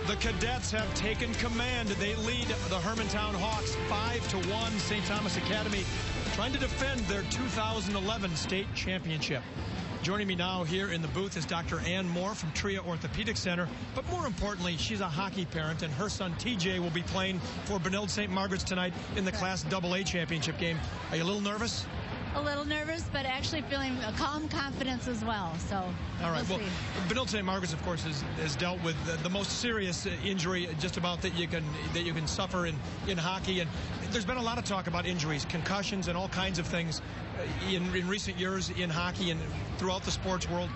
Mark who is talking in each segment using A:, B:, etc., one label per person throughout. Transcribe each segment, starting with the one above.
A: The Cadets have taken command. They lead the Hermantown Hawks 5-1. St. Thomas Academy trying to defend their 2011 state championship. Joining me now here in the booth is Dr. Ann Moore from TRIA Orthopedic Center. But more importantly, she's a hockey parent, and her son TJ will be playing for Benilde St. Margaret's tonight in the Class AA championship game. Are you a little nervous?
B: A little nervous, but actually feeling a calm confidence as well. So,
A: all right. Well, Benilde St. Margaret's, of course, has dealt with the most serious injury just about that you can suffer in hockey. And there's been a lot of talk about injuries, concussions, and all kinds of things in recent years in hockey and throughout the sports world.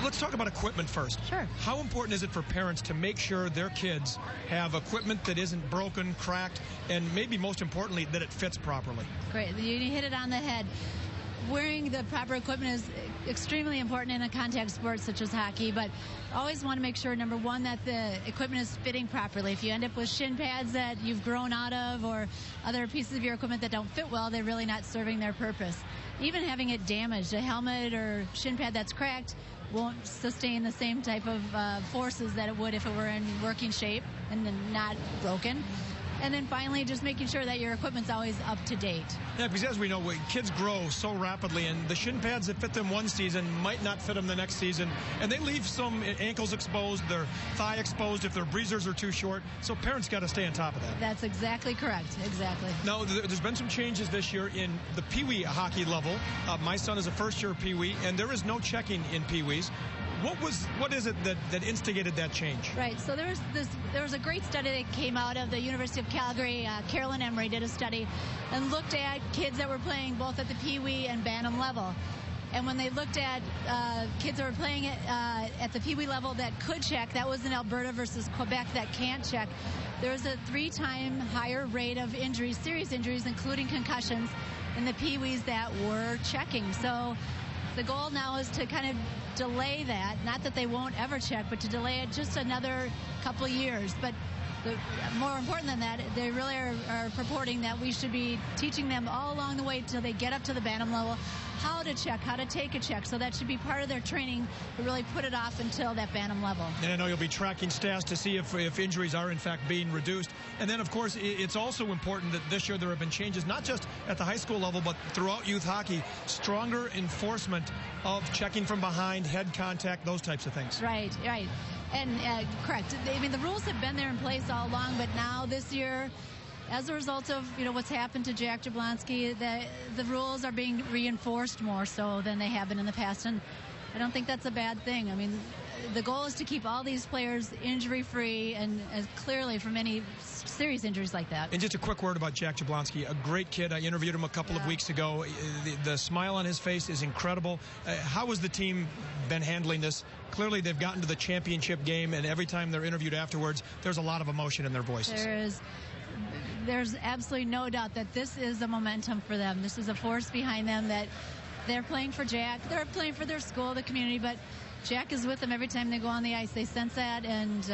A: Let's talk about equipment first.
B: Sure.
A: How important is it for parents to make sure their kids have equipment that isn't broken, cracked, and maybe most importantly, that it fits properly? Great.
B: You hit it on the head. Wearing the proper equipment is extremely important in a contact sport such as hockey, but always want to make sure, number one, that the equipment is fitting properly. If you end up with shin pads that you've grown out of or other pieces of your equipment that don't fit well, they're really not serving their purpose. Even having it damaged, a helmet or shin pad that's cracked won't sustain the same type of forces that it would if it were in working shape and not broken. And then finally, just making sure that your equipment's always up to date.
A: Yeah, because as we know, kids grow so rapidly, and the shin pads that fit them one season might not fit them the next season. And they leave some ankles exposed, their thigh exposed if their breezers are too short. So parents got to stay on top of that.
B: That's exactly correct. Exactly.
A: Now, there's been some changes this year in the Pee Wee hockey level. My son is a first-year Pee Wee, and there is no checking in Pee Wees. What is it that instigated that change?
B: Right. So there was a great study that came out of the University of Calgary. Carolyn Emery did a study and looked at kids that were playing both at the Pee Wee and Bantam level. And when they looked at kids that were playing at the Pee Wee level that could check, that was in Alberta versus Quebec that can't check, there was a 3-time higher rate of injuries, serious injuries, including concussions, in the Pee Wees that were checking. So the goal now is to kind of delay that, not that they won't ever check, but to delay it just another couple of years. But more important than that, they really are purporting that we should be teaching them all along the way till they get up to the Bantam level how to check, how to take a check. So that should be part of their training to really put it off until that Bantam level.
A: And I know you'll be tracking stats to see if injuries are in fact being reduced. And then, of course, it's also important that this year there have been changes, not just at the high school level, but throughout youth hockey, stronger enforcement of checking from behind, head contact, those types of things.
B: Right, right. And correct. I mean, the rules have been there in place all along, but now this year, as a result of what's happened to Jack Jablonski, the rules are being reinforced more so than they have been in the past, and I don't think that's a bad thing. I mean, the goal is to keep all these players injury-free and as clearly from any serious injuries like that.
A: And just a quick word about Jack Jablonski, a great kid. I interviewed him a couple of weeks ago. The smile on his face is incredible. How has the team been handling this? Clearly, they've gotten to the championship game, and every time they're interviewed afterwards, there's a lot of emotion in their voices.
B: There's absolutely no doubt that this is a momentum for them. This is a force behind them, that they're playing for Jack. They're playing for their school, the community, but Jack is with them every time they go on the ice. They sense that, and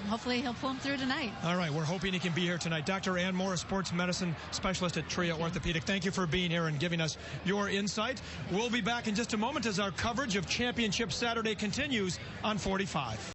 B: hopefully he'll pull them through tonight.
A: All right, we're hoping he can be here tonight. Dr. Ann Moore, a sports medicine specialist at TRIA Orthopedic. Thank you for being here and giving us your insight. We'll be back in just a moment as our coverage of Championship Saturday continues on 45.